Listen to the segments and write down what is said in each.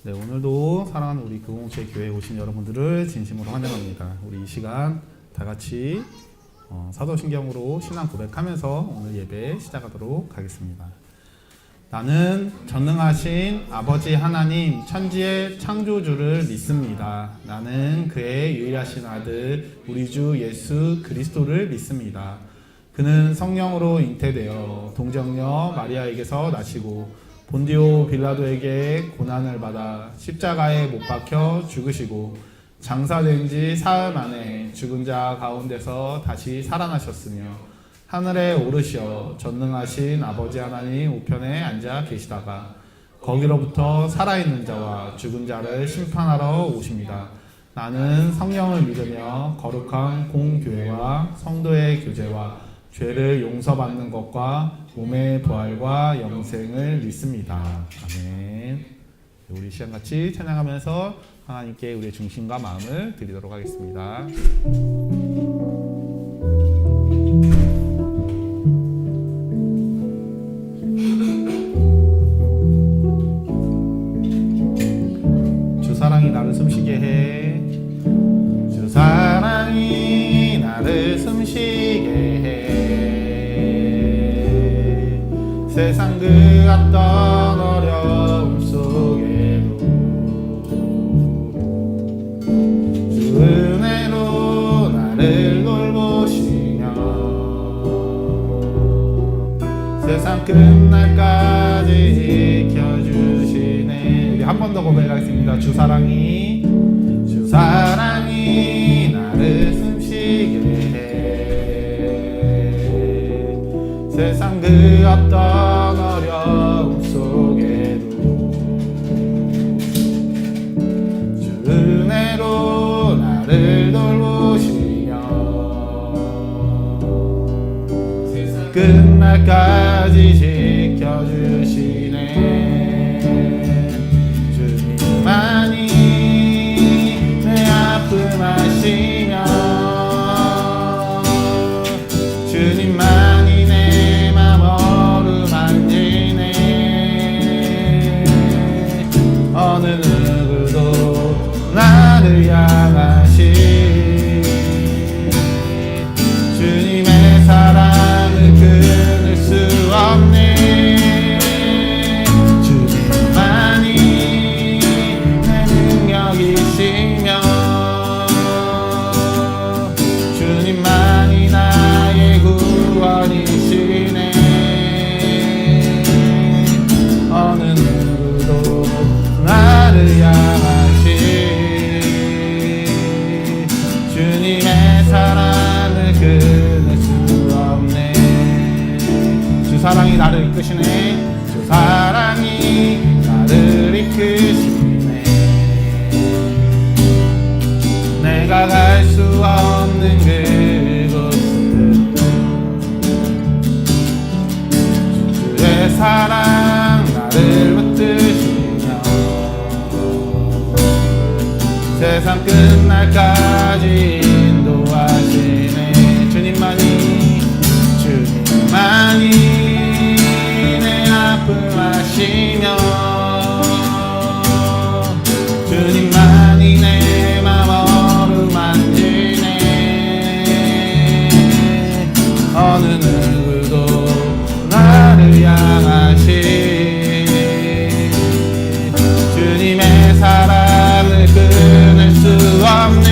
네, 오늘도 사랑하는 우리 금홍채 교회에 오신 여러분들을 진심으로 환영합니다. 우리 이 시간 다 같이 사도신경으로 신앙 고백하면서 오늘 예배 시작하도록 하겠습니다. 나는 전능하신 아버지 하나님 천지의 창조주를 믿습니다. 나는 그의 유일하신 아들 우리 주 예수 그리스도를 믿습니다. 그는 성령으로 잉태되어 동정녀 마리아에게서 나시고 본디오 빌라도에게 고난을 받아 십자가에 못 박혀 죽으시고 장사된 지 사흘 만에 죽은 자 가운데서 다시 살아나셨으며 하늘에 오르시어 전능하신 아버지 하나님 우편에 앉아 계시다가 거기로부터 살아있는 자와 죽은 자를 심판하러 오십니다. 나는 성령을 믿으며 거룩한 공교회와 성도의 교제와 죄를 용서받는 것과 몸의 부활과 영생을 믿습니다. 아멘. 우리 시간 같이 찬양하면서 하나님께 우리의 중심과 마음을 드리도록 하겠습니다. 주 사랑이 나를 숨쉬게 해. 주 사랑이 나를 숨쉬게 해. 세상 그 어떤 어려움 속에도 주 은혜로 나를 돌보시며 세상 끝날까지 지켜주시네. 우리 한 번 더 고백하겠습니다. 주 사랑이 나를 숨쉬게 해. 세상 그 어떤 어려움 속에도 주 은혜로 나를 돌보시며 세상 끝날까지 지켜주시네. 주님만이 내 아픔 아시며 주님만이 내 맘 어루만지네. 어느 누구도 나를 향하시 주님의 사랑을 끊을 수 없네. 주님만이 내 능력이시며 주님만이 나의 구원이시네. 어느 누구도 나를 향하시 주님의 사랑을 끊을 수 없네. 주 사랑이 나를 이끄시네. 주 사랑이 나를 이끄시네. 내가 갈 수 없는 그곳은 주의 사랑 나를 붙드시며 세상 끝날까지 인도하시네. 주님만이 내 아픔 아시며 주님만이 내 맘 어루만지네. 어느 누구도 나를 향하시 주님의 사랑을 끊을 수 없네.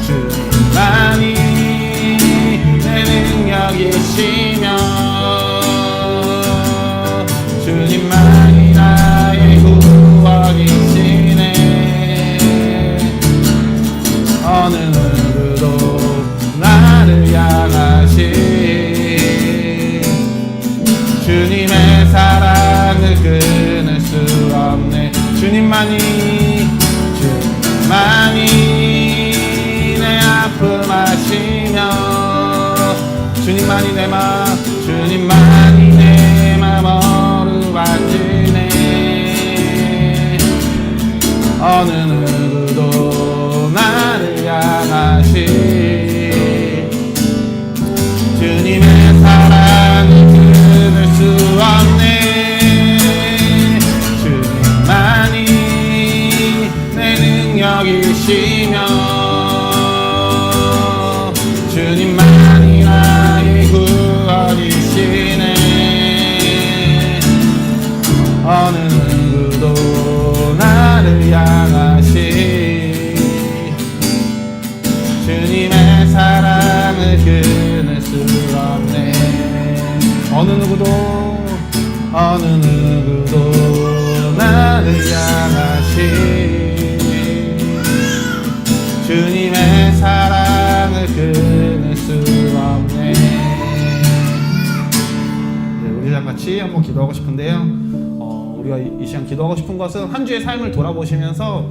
주님만이 내 능력이시며 주님만이 나의 구원이시네. 어느 누구도 나를 향하시 주님의 사랑을 끊을 수 없네. 주님만이 내 아픔 아시며 주님만이 내 맘 어루만지네. 어느 누구도 나를 향하시 주님의 사랑을 끊을 수 없네. 주님 주시며 주님만이 나의 구원이시네. 어느 누구도 나를 향하시 주님의 사랑을 끊을 수 없네. 어느 누구도 나를 향하시 주님의 사랑을 끊을 수 없네. 네, 우리 다 같이 한번 기도하고 싶은데요. 우리가 이 시간 기도하고 싶은 것은 한 주의 삶을 돌아보시면서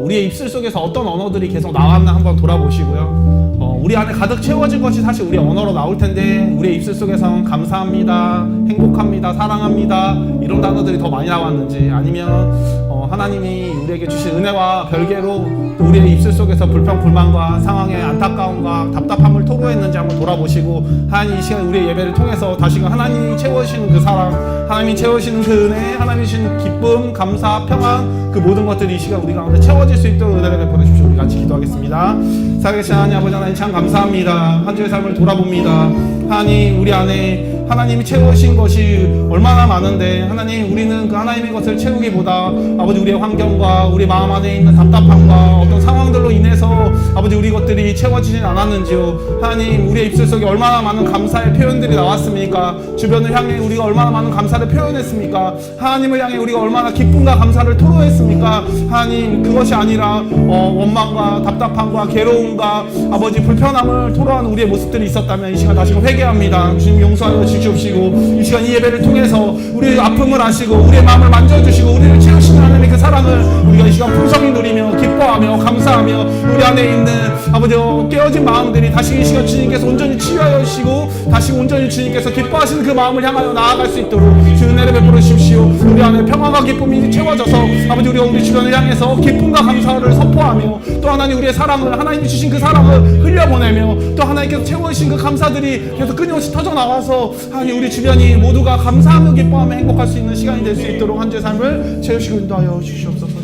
우리의 입술 속에서 어떤 언어들이 계속 나왔나 한번 돌아보시고요. 우리 안에 가득 채워진 것이 사실 우리의 언어로 나올 텐데 우리의 입술 속에서는 감사합니다, 행복합니다, 사랑합니다 이런 단어들이 더 많이 나왔는지, 아니면 하나님이 우리에게 주신 은혜와 별개로 또 우리의 입술 속에서 불평, 불만과 상황의 안타까움과 답답함을 토로했는지 한번 돌아보시고, 하나님 이 시간 우리의 예배를 통해서 다시금 하나님이 채워주시는 그 사랑, 하나님이 채워주시는 그 은혜, 하나님이 주시는 기쁨, 감사, 평안, 그 모든 것들이 이 시간 우리 가운데 채워질 수 있도록 은혜를 베풀어 주십시오. 우리 같이 기도하겠습니다. 살아계신 하나님 아버지, 하나님 참 감사합니다. 한 주의 삶을 돌아봅니다. 하나님 우리 안에 하나님이 채우신 것이 얼마나 많은데, 하나님 우리는 그 하나님의 것을 채우기보다 아버지 우리의 환경과 우리 마음 안에 있는 답답함과 어떤 상황들로 인해서 아버지 우리 것들이 채워지진 않았는지요. 하나님 우리의 입술 속에 얼마나 많은 감사의 표현들이 나왔습니까? 주변을 향해 우리가 얼마나 많은 감사를 표현했습니까? 하나님을 향해 우리가 얼마나 기쁨과 감사를 토로했습니까? 하나님 그것이 아니라 원망과 답답함과 괴로움과 아버지 불편함을 토로하는 우리의 모습들이 있었다면 이 시간 다시금 회개합니다. 주님 용서하여 주시옵시고, 이 시간 이 예배를 통해서 우리의 아픔을 아시고 우리의 마음을 만져주시고 우리를 채우시는 하나님의 그 사랑을 우리가 이 시간 풍성히 누리며 기뻐하며 감사하며 우리 안에 있는 아버지 깨어진 마음들이 다시 이 시간 주님께서 온전히 치유하여 주시고 다시 온전히 주님께서 기뻐하시는 그 마음을 향하여 나아갈 수 있도록 주 은혜를 베풀어 주십시오. 우리 안에 평화와 기쁨이 채워져서 아버지 우리가 우리 주변을 향해서 기쁨과 감사를 선포하며 또 하나님 우리의 사랑을, 하나님이 주신 그 사랑을 흘려보내며 또 하나님께서 채워주신 그 감사들이 계속 끊임없이 터져나와서 하나님 우리 주변이 모두가 감사하며 기뻐하며 행복할 수 있는 시간이 될 수 있도록 한 주의 삶을 채우시고 인도하여 주시옵소서.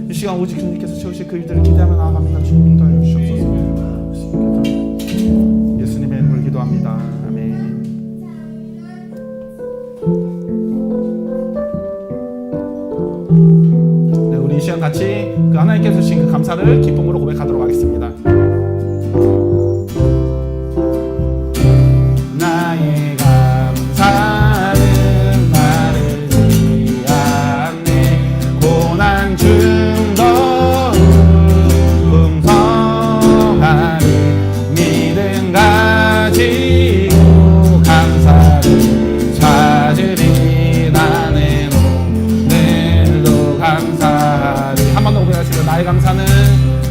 이 시간 오직 주님께서 채우실 그 일들을 기대하며 나아갑니다. 주님 인도하여 주시옵소서. 예수님의 이름으로 기도합니다. 아멘. 네, 우리 이 시간 같이 그 하나님께서 주신 그 감사를 기쁨으로 고백하도록 하겠습니다. 나의 감사는 마르지 않네. 고난 중도 풍성하니 믿음 가지고 감사를 찾으리. 나는 오늘도 감사하리. 한 번 더 고백하겠습니다.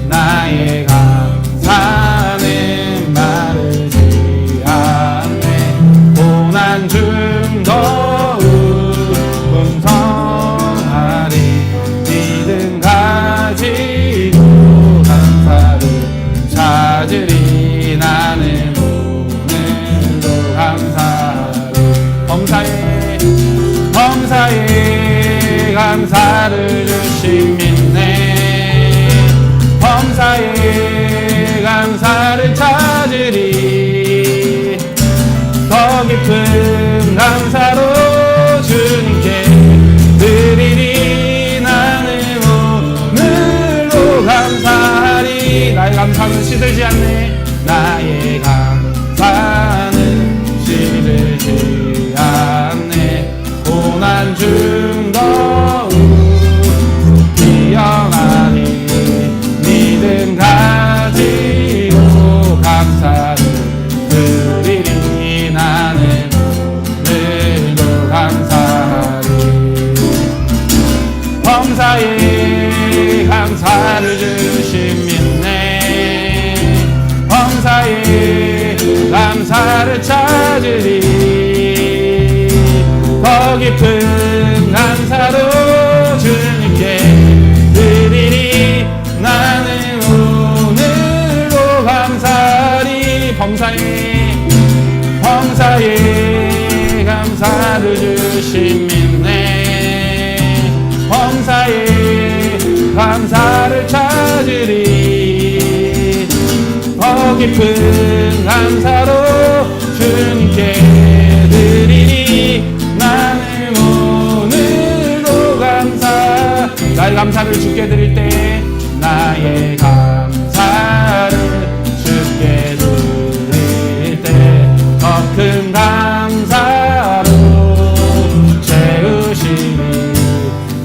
나의 감사는 마르지 않네. 고난 중도 풍성하리. 믿음 가지고 감사를 찾으리. 나는 오늘도 감사하리. 범사에 감사를 주신 믿네. 범사에 감사를 찾으리. 더 깊은 감사로 주님께 드리리. 나는 오늘도 감사하리. 나의 감사는 시들지 않네. 나의 감사는 시들지 않네. 고난 중도 피어나니 믿음 가지고 감사를 드리리. 나는 오늘도 감사하리. 범사에 감사를 주신 믿네. 범사에 감사를 찾으리. 더 깊은 감사로 주님께 드리리. 나는 오늘도 감사하리. 범사에 감사를 주신 믿네. 범사에 감사를 찾으리. 찾으리. 더 깊은 감사로 주님께 드리리. 나는 오늘도 나의 감사를 주께 드릴 때, 나의 감사를 주께 드릴 때 더 큰 감사로 채우시니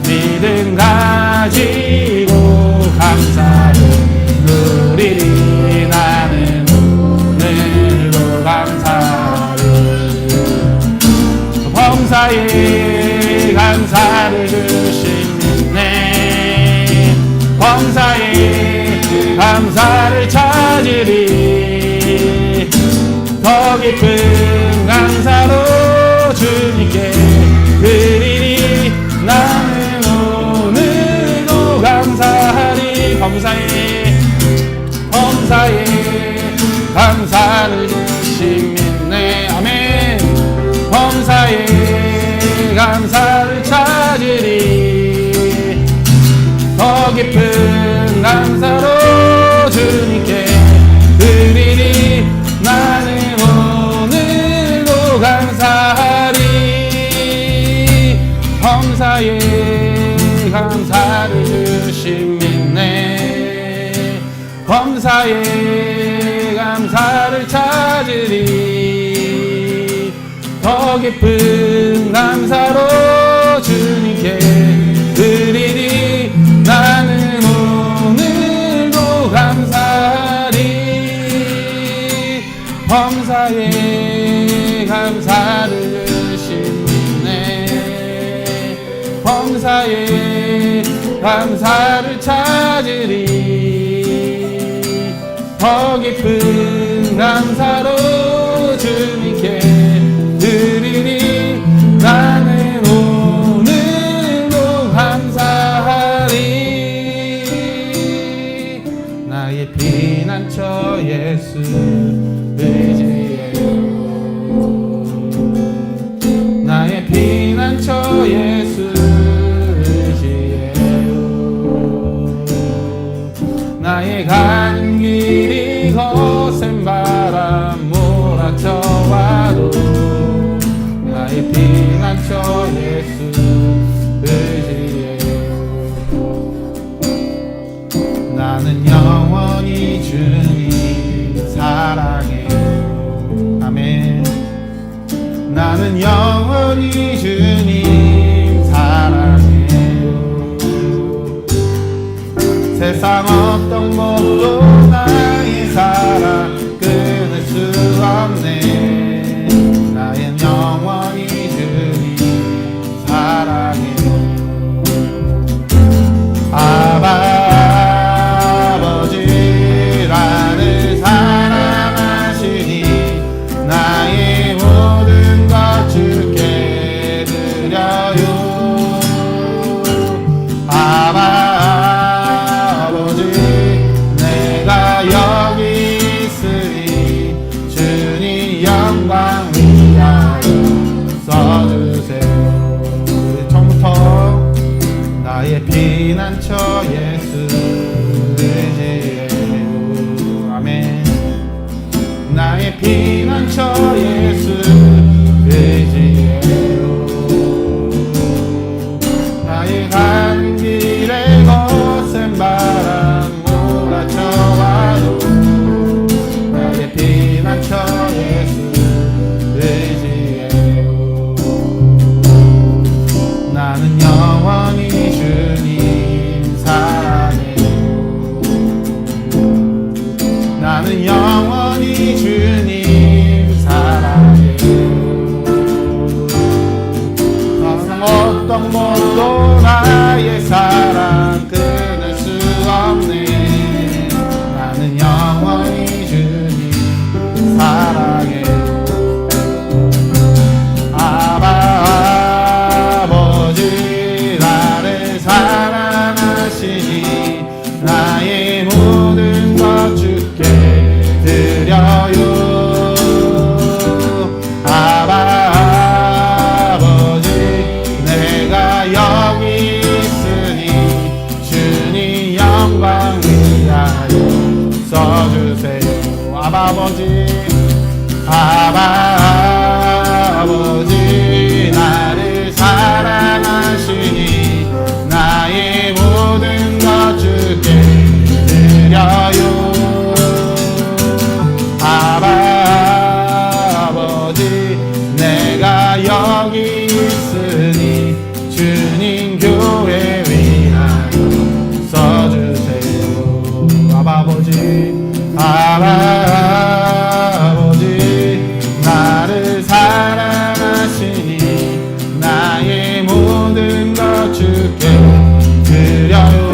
믿음 가지고 감사를 누리리. 나는 오늘도 감사를 범사에 감사를 주시네. 범사에 감사를 찾으리. 더 깊은 감사로 주님께 드리리. 나는 오늘도 감사하리. 범사에 감사를 주시네. 아멘. 범사에 감사를 찾으리. 더 깊은 감사로 주님께 드리리. 나는 오늘도 감사하리. 범사에 감사를 주시네. 범사에 감사를 찾으리. 더 깊은 감사로 주님께 드리리. 나는 오늘도 감사하리. 범사에 감사를 주시네. 범사에 감사를 찾으리. 더 깊은 감사로 주님께 드리리. 나는 오늘도 감사하리. 나의 피난처 예수 의지해요. 나의 피난처 예수 의지해요. 나의 가는 길이 거센 바람 몰아쳐와도 나의 피난처 예수 의지해요. 나는 영원히 주님 사랑해요. 아멘. 나는 영원히 주님 사랑해요. 세상 어떤 것도 나의 사랑 끊을 수 없네. 나의 영원히 주님 사랑해요. 아버지 나를 사랑하시니 나의 모든 것 주께 드려요. 아버지 내가 여기 있으니 주님 영광 위하여 써주세요. 처음부터 나의 피난처 예수 의지해요. 아멘. 나의 피난처 예수 의지해요. 나의 가는 길에 거센 바람 몰아쳐와도 나의 피난처 예수 의지해요. 나는 영원히 주님 사랑해요. 나는 영원히 주님 사랑해요. 항상 어떤 것도 나의 사랑 끊을 수 없네. 나는 영원히 주님 사랑해요. 아버지 나를 사랑하시니 나의 모든 것 주께 드려요. 아버지 내가 여기 있으니 아버지 나를 사랑하시니 나의 모든 것 주께 드려요. 아버지 내가 여기 있으니 주님 교회 위하여 써주세요. 아버지 나를 사랑하시니 나의 모든 것 주께 드려요.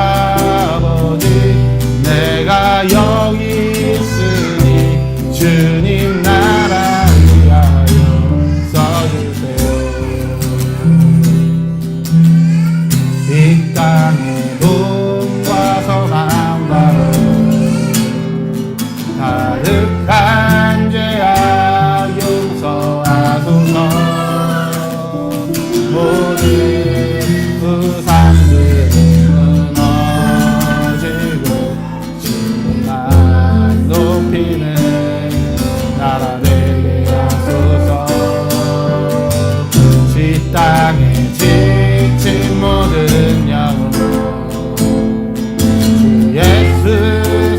아버지 내가 여기 있으니 주님 나라 위하여 써주세요. 이 땅에 돈과 선함과 가득한 죄악 용서하소서. 모든 우상들은 무너지고 주님만 높이는 나라 되게 하소서. 이 땅에 지친 모든 영혼 주 예수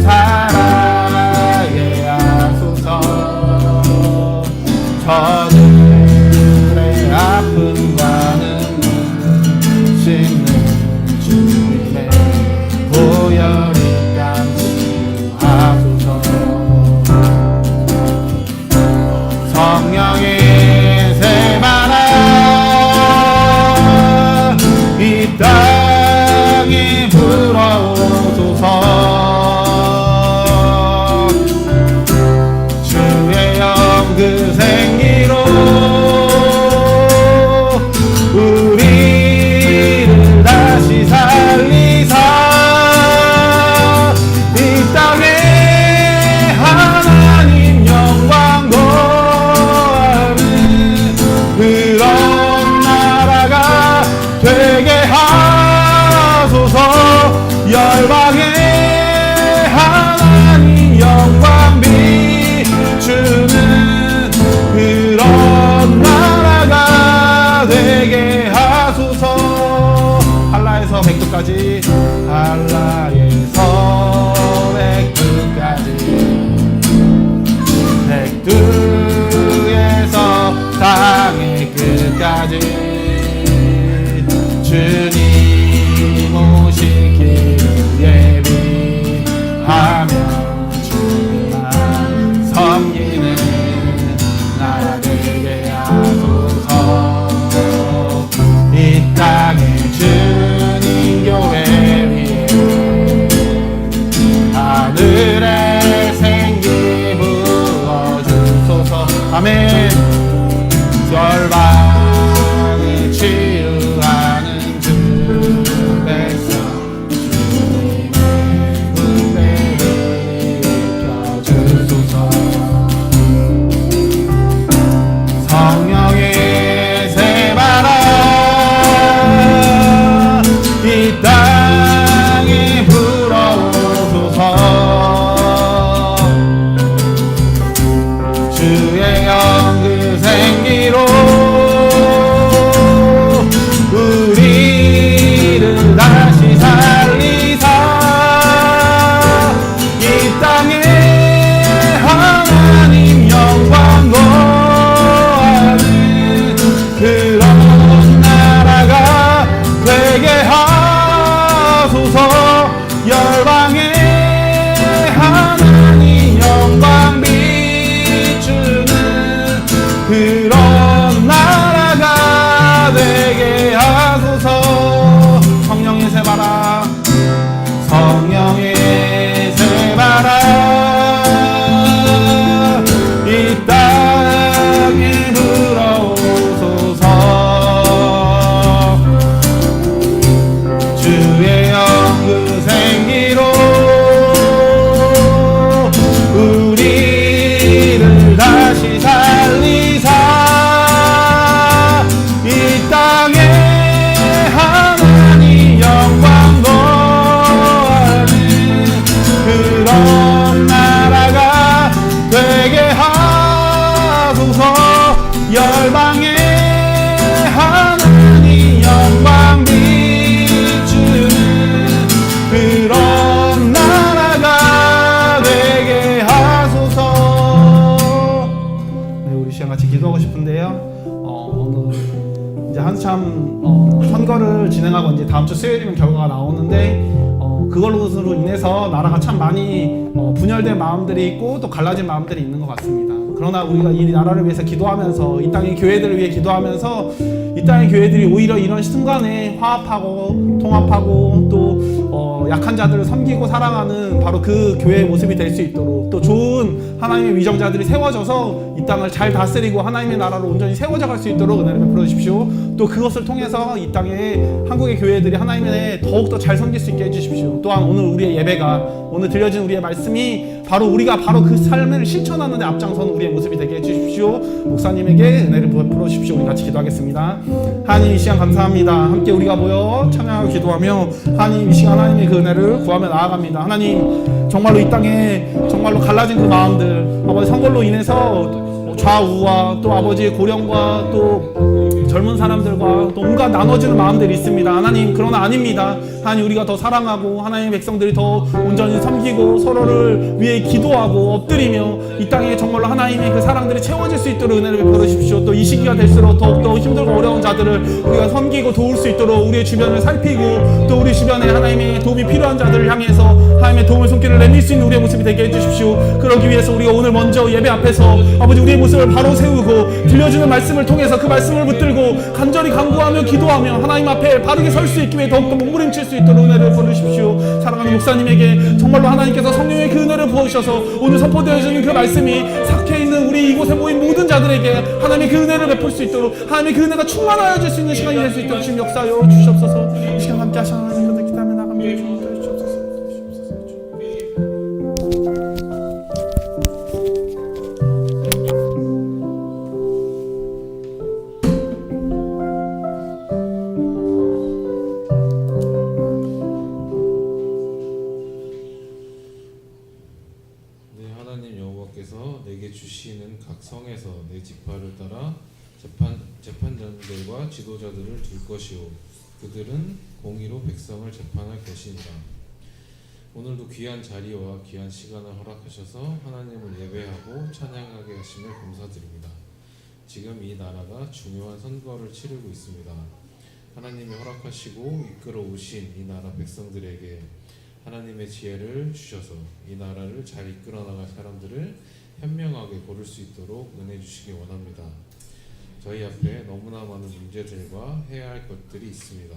살아게 하소서. 저들의 아픔과는 씻는 주님의 보혈이 감수하소서. 성령의 세마라 이 땅에 불어오소서. 주의 영 그 생기로 우리를 다시 살리사 이 땅에 하나님 영광 거하는 그런 나라가 되게 하소서. 열방에 하나님 영광 비추는 그런 나라가 되게 하소서. 한라에서 백두까지 한라에서 백두까지 백두에서 땅의 끝까지 주님 오실 길을 예비하며 주님만 섬기는 나라 되게 하소서. 이 땅에 주님 교회 위에 하늘의 생기 부어주소서. 아멘. 열방을 치유하는 주 백성 주님의 군대를 일으켜주소서. 성령의 열방의 하나님 영광 비추는 그런 나라가 되게 하소서. 네, 우리 시간 같이 기도하고 싶은데요. 오늘 이제 한참 선거를 진행하고 이제 다음 주 수요일이면 결과가 나오는데 그걸로 인해서 나라가 참 많이 분열된 마음들이 있고 또 갈라진 마음들이 있는 것 같습니다. 그러나 우리가 이 나라를 위해서 기도하면서 이 땅의 교회들을 위해 기도하면서 이 땅의 교회들이 오히려 이런 순간에 화합하고 통합하고 또 약한 자들을 섬기고 사랑하는 바로 그 교회의 모습이 될 수 있도록 또 좋은 하나님의 위정자들이 세워져서 이 땅을 잘 다스리고 하나님의 나라로 온전히 세워져 갈 수 있도록 은혜를 베풀어 주십시오. 또 그것을 통해서 이 땅에 한국의 교회들이 하나님의 더욱더 잘 섬길 수 있게 해주십시오. 또한 오늘 우리의 예배가 오늘 들려진 우리의 말씀이 바로 우리가 바로 그 삶을 실천하는 데 앞장서는 우리의 모습이 되게 해주십시오. 목사님에게 은혜를 베풀어 주십시오. 우리 같이 기도하겠습니다. 하나님, 이 시간 감사합니다. 함께 우리가 모여 찬양하고 기도하며 하나님, 이 시간 하나님의 그 은혜를 구하며 나아갑니다. 하나님, 정말로 이 땅에 정말로 갈라진 그 마음들, 아버지 선거로 인해서 좌우와 또 아버지의 고령과 또 젊은 사람들과 또 온갖 나눠지는 마음들이 있습니다. 하나님, 그러나 아닙니다. 하나님, 우리가 더 사랑하고 하나님의 백성들이 더 온전히 섬기고 서로를 위해 기도하고 엎드리며 이 땅에 정말로 하나님의 그 사랑들이 채워질 수 있도록 은혜를 베풀어 주십시오. 또 이 시기가 될수록 더욱더 힘들고 어려운 자들을 우리가 섬기고 도울 수 있도록 우리의 주변을 살피고 또 우리 주변에 하나님의 도움이 필요한 자들을 향해서 하나님의 도움의 손길을 내밀 수 있는 우리의 모습이 되게 해주십시오. 그러기 위해서 우리가 오늘 먼저 예배 앞에서 아버지 우리의 모습을 바로 세우고 들려주는 말씀을 통해서 그 말씀을 붙들고 간절히 간구하며 기도하며 하나님 앞에 바르게 설 수 있기 위해 더욱더 몸부림칠 수 있도록 은혜를 부어주십시오. 사랑하는 목사님에게 정말로 하나님께서 성령의 그 은혜를 부어주셔서 오늘 선포되어지는 그 말씀이 삭혀있는 우리 이곳에 모인 모든 자들에게 하나님의 그 은혜를 베풀 수 있도록 하나님의 그 은혜가 충만하여 줄 수 있는 시간이 될 수 있도록 주님 역사하여 주시옵소서. 이 시간 함께 하시는 하나님께서 기도하며 나갑니다. 주님 주옵소서. 내게 주시는 각 성에서 내 지파를 따라 재판장들과 지도자들을 둘 것이요 그들은 공의로 백성을 재판할 것이니라. 오늘도 귀한 자리와 귀한 시간을 허락하셔서 하나님을 예배하고 찬양하게 하심을 감사드립니다. 지금 이 나라가 중요한 선거를 치르고 있습니다. 하나님이 허락하시고 이끌어 오신 이 나라 백성들에게 하나님의 지혜를 주셔서 이 나라를 잘 이끌어 나갈 사람들을 현명하게 고를 수 있도록 은혜 주시기 원합니다. 저희 앞에 너무나 많은 문제들과 해야 할 것들이 있습니다.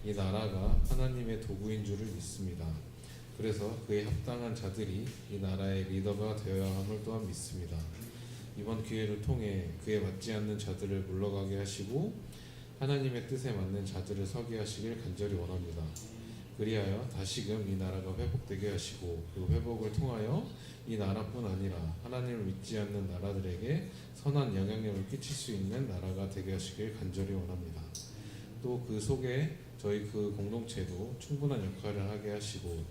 이 나라가 하나님의 도구인 줄을 믿습니다. 그래서 그에 합당한 자들이 이 나라의 리더가 되어야 함을 또한 믿습니다. 이번 기회를 통해 그에 맞지 않는 자들을 물러가게 하시고 하나님의 뜻에 맞는 자들을 서게 하시길 간절히 원합니다. 그리하여 다시금 이 나라가 회복되게 하시고 그 회복을 통하여 이 나라뿐 아니라 하나님을 믿지 않는 나라들에게 선한 영향력을 끼칠 수 있는 나라가 되게 하시길 간절히 원합니다. 또 그 속에 저희 그 공동체도 충분한 역할을 하게 하시고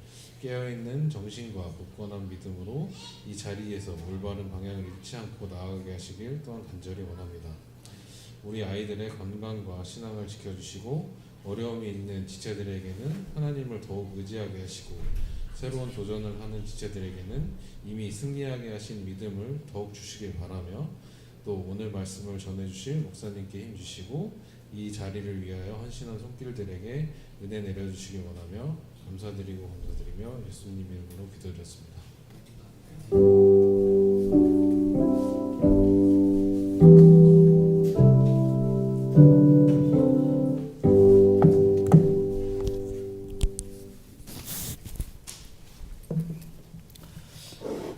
깨어있는 정신과 굳건한 믿음으로 이 자리에서 올바른 방향을 잃지 않고 나아가게 하시길 또한 간절히 원합니다. 우리 아이들의 건강과 신앙을 지켜주시고 어려움이 있는 지체들에게는 하나님을 더욱 의지하게 하시고 새로운 도전을 하는 지체들에게는 이미 승리하게 하신 믿음을 더욱 주시길 바라며 또 오늘 말씀을 전해주실 목사님께 힘주시고 이 자리를 위하여 헌신한 손길들에게 은혜 내려주시길 원하며 감사드리며 예수님 이름으로 기도드렸습니다.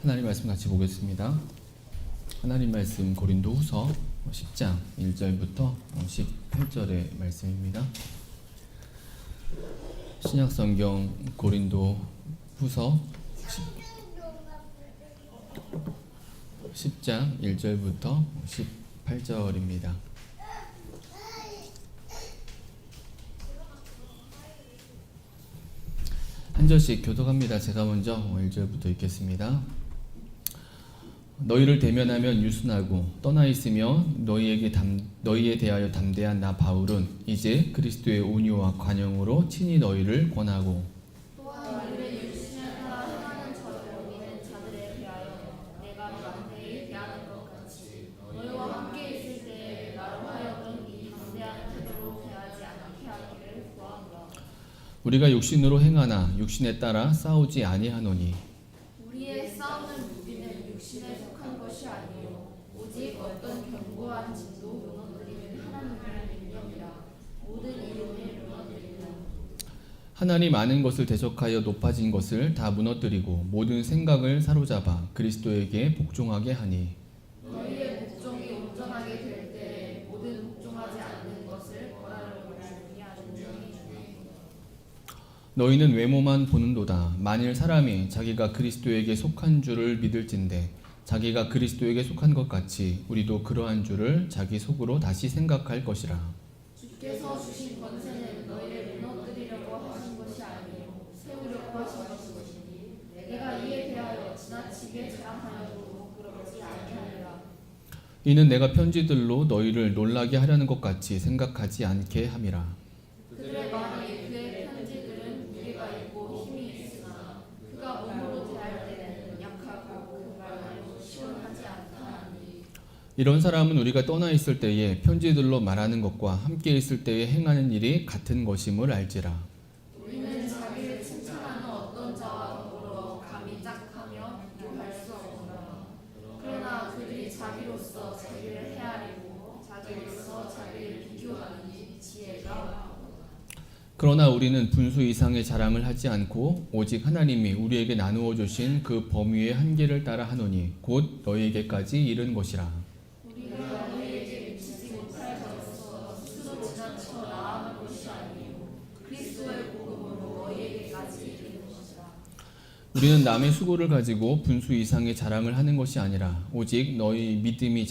하나님 말씀 같이 보겠습니다. 하나님 말씀 고린도후서 10장 1절부터 18절의 말씀입니다. 신약성경 고린도후서 10장 1절부터 18절입니다. 한 절씩 교독합니다. 제가 먼저 1절부터 읽겠습니다. 너희를 대면하면 유순하고 떠나 있으며 너희에 대하여 담대한 나 바울은 이제 그리스도의 온유와 관용으로 친히 너희를 권하고 또한 우리를 육신을 따라 행하는 저를 여기는 자들에 대하여 내가 담대히 대하는 것 같이 너희와 함께 있을 때에 나로 하여금 이 담대한 태도로 대하지 않게 하기를 구하노라. 우리가 육신으로 행하나 육신에 따라 싸우지 아니하노니 우리의 싸우는 무기는 육신에 속한 것이 아니요 오직 어떤 견고한 집도 무너뜨리는 하나님의 능력이라. 모든 이름을 무너뜨리는 하나님 아는 것을 대적하여 높아진 것을 다 무너뜨리고 모든 생각을 사로잡아 그리스도에게 복종하게 하니 너희의 복종이 온전하게 될 때에 모든 복종하지 않는 것을 벌하려고 준비하는 중이니라. 너희는 외모만 보는도다. 만일 사람이 자기가 그리스도에게 속한 줄을 믿을진대 자기가 그리스도에게 속한 것 같이 우리도 그러한 줄을 자기 속으로 다시 생각할 것이라. 주께서 주신 권세는 너희를 무너뜨리려고 하신 것이 아니요 세우려고 하신 것이니 내가 이에 대하여 지나치게 자랑하려고 그러지 아니하리라. 이는 내가 편지들로 너희를 놀라게 하려는 것 같이 생각하지 않게 함이라. 그들의 말이 그의 편지들은 무게가 있고 힘이 있으나 그가 몸으로 대할 때는 약하고 그 말로 시원하지 않다니. 이런 사람은 우리가 떠나 있을 때에 편지들로 말하는 것과 함께 있을 때에 행하는 일이 같은 것임을 알지라. 우리는 자기를 칭찬하는 어떤 자와 더불어 감히 짝하며 비교할 수 없노라. 그러나 그들이 자기로서 자기를 헤아리고 자기로서 자기를 비교하니 지혜가 없노라. 그러나 우리는 분수 이상의 자랑을 하지 않고 오직 하나님이 우리에게 나누어 주신 그 범위의 한계를 따라 하노니 곧 너희에게까지 이른 것이라. 우리가 너희에게 미치지 못할 것으로 스스로 지나쳐 나아갈 것이 아니요 그리스도의 복음으로 너희에게까지 이르는 것이라. 우리는 남의 수고를 가지고 분수 이상의 자랑을 하는 것이 아니라 오직 너희 믿음이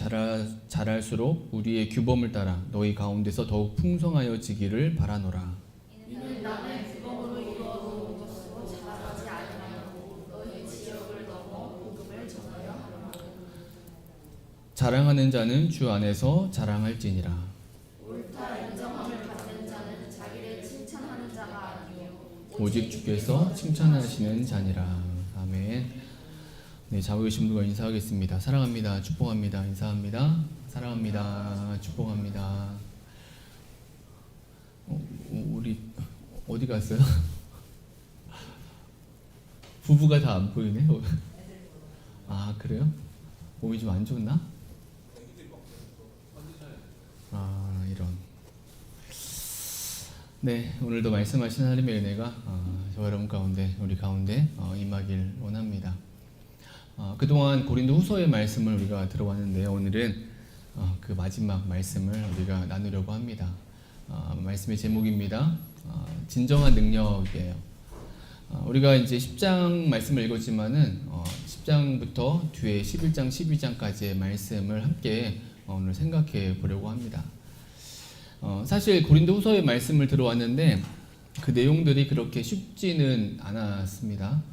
자랄수록 우리의 규범을 따라 너희 가운데서 더욱 풍성하여지기를 바라노라. 이는 남의 규범으로 이루어놓은 것으로 자랑하지 아니하고 너희 지역을 넘어 복음을 전하려 하노라. 자랑하는 자는 주 안에서 자랑할지니라. 옳다 인정함을 받는 자는 자기를 칭찬하는 자가 아니요 오직 주께서 칭찬하시는 자니라. 아멘. 네, 자고 계신 분과 인사하겠습니다. 사랑합니다. 축복합니다. 인사합니다. 사랑합니다. 축복합니다. 우리 어디 갔어요? 부부가 다 안 보이네. 아 그래요? 몸이 좀 안 좋나? 아 이런. 네, 오늘도 말씀하신 하나님의 은혜가 저 여러분 가운데 우리 가운데 임하길 원합니다. 그동안 고린도 후서의 말씀을 우리가 들어왔는데요. 오늘은 그 마지막 말씀을 우리가 나누려고 합니다. 말씀의 제목입니다. 진정한 능력이에요. 우리가 이제 10장 말씀을 읽었지만은 10장부터 뒤에 11장, 12장까지의 말씀을 함께 오늘 생각해 보려고 합니다. 사실 고린도 후서의 말씀을 들어왔는데 그 내용들이 그렇게 쉽지는 않았습니다.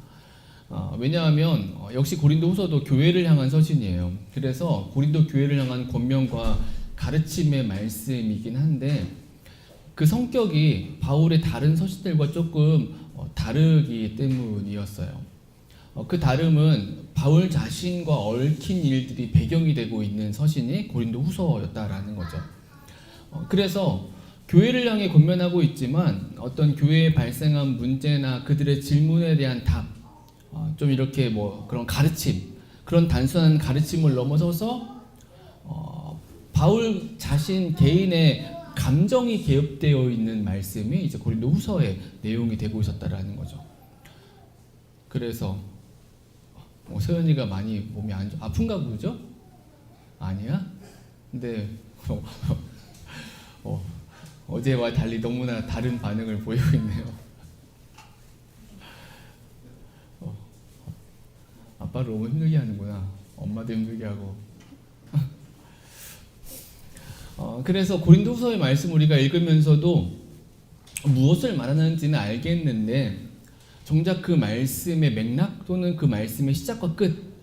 왜냐하면 역시 고린도 후서도 교회를 향한 서신이에요. 그래서 고린도 교회를 향한 권면과 가르침의 말씀이긴 한데 그 성격이 바울의 다른 서신들과 조금 다르기 때문이었어요. 그 다름은 바울 자신과 얽힌 일들이 배경이 되고 있는 서신이 고린도 후서였다라는 거죠. 그래서 교회를 향해 권면하고 있지만 어떤 교회에 발생한 문제나 그들의 질문에 대한 답, 좀 이렇게 뭐 그런 가르침, 그런 단순한 가르침을 넘어서서 바울 자신 개인의 감정이 개입되어 있는 말씀이 이제 고린도 후서의 내용이 되고 있었다라는 거죠. 그래서 서연이가 많이 몸이 아픈가 보죠? 아니야? 근데 어제와 달리 너무나 다른 반응을 보이고 있네요. 아빠를 너무 힘들게 하는구나. 엄마도 힘들게 하고. 그래서 고린도후서의 말씀 우리가 읽으면서도 무엇을 말하는지는 알겠는데 정작 그 말씀의 맥락 또는 그 말씀의 시작과 끝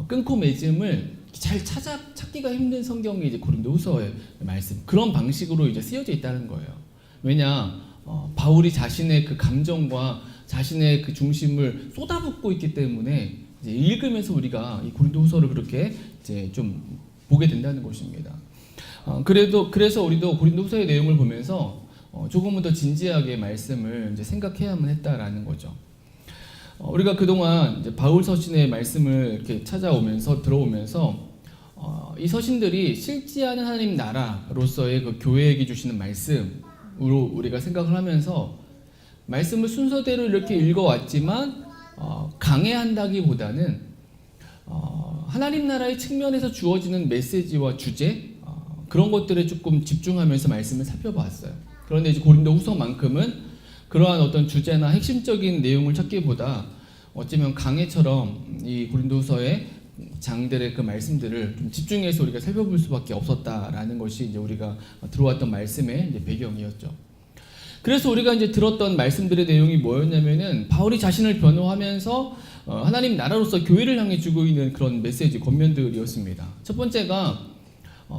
끊고 맺음을 잘 찾기가 힘든 성경이 이제 고린도후서의 말씀, 그런 방식으로 이제 쓰여져 있다는 거예요. 왜냐, 바울이 자신의 그 감정과 자신의 그 중심을 쏟아붓고 있기 때문에 이제 읽으면서 우리가 이 고린도후서를 그렇게 이제 좀 보게 된다는 것입니다. 그래서 우리도 고린도후서의 내용을 보면서 조금은 더 진지하게 말씀을 이제 생각해야만 했다라는 거죠. 우리가 그동안 이제 바울 서신의 말씀을 이렇게 찾아오면서 들어오면서 이 서신들이 실제하는 하나님 나라로서의 그 교회에게 주시는 말씀으로 우리가 생각을 하면서 말씀을 순서대로 이렇게 읽어왔지만 강해한다기보다는 하나님 나라의 측면에서 주어지는 메시지와 주제 그런 것들에 조금 집중하면서 말씀을 살펴봤어요. 그런데 이제 고린도후서만큼은 그러한 어떤 주제나 핵심적인 내용을 찾기보다 어쩌면 강해처럼 이 고린도후서의 장들의 그 말씀들을 좀 집중해서 우리가 살펴볼 수밖에 없었다라는 것이 이제 우리가 들어왔던 말씀의 이제 배경이었죠. 그래서 우리가 이제 들었던 말씀들의 내용이 뭐였냐면은 바울이 자신을 변호하면서 하나님 나라로서 교회를 향해 주고 있는 그런 메시지, 권면들이었습니다. 첫 번째가